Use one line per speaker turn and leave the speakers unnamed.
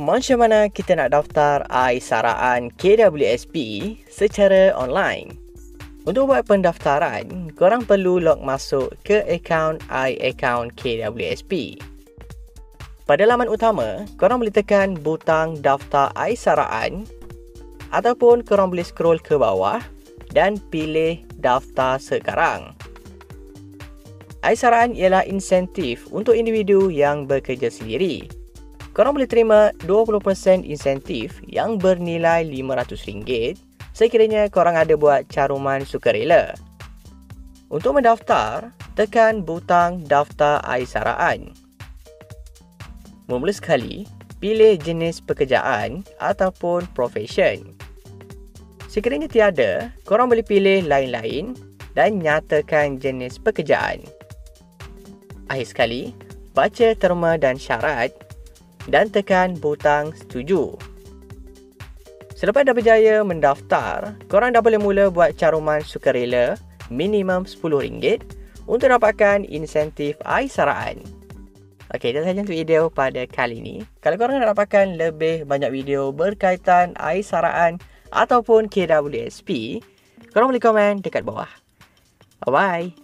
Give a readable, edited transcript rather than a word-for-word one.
Macam mana kita nak daftar iSaraan KWSP secara online? Untuk buat pendaftaran, korang perlu log masuk ke akaun iAccount KWSP. Pada laman utama, korang boleh tekan butang daftar iSaraan ataupun korang boleh scroll ke bawah dan pilih daftar sekarang. iSaraan ialah insentif untuk individu yang bekerja sendiri. Korang boleh terima 20% insentif yang bernilai RM500 sekiranya korang ada buat caruman sukarela. Untuk mendaftar, tekan butang daftar iSaraan. Mula sekali, pilih jenis pekerjaan ataupun profession. Sekiranya tiada, korang boleh pilih lain-lain dan nyatakan jenis pekerjaan. Akhir sekali, baca terma dan syarat dan tekan butang setuju. Selepas dah berjaya mendaftar, korang dah boleh mula buat caruman sukarela minimum RM10 untuk dapatkan insentif iSaraan. Okey, itu sahaja untuk video pada kali ini. Kalau korang nak dapatkan lebih banyak video berkaitan iSaraan ataupun KWSP, korang boleh komen dekat bawah. Bye-bye.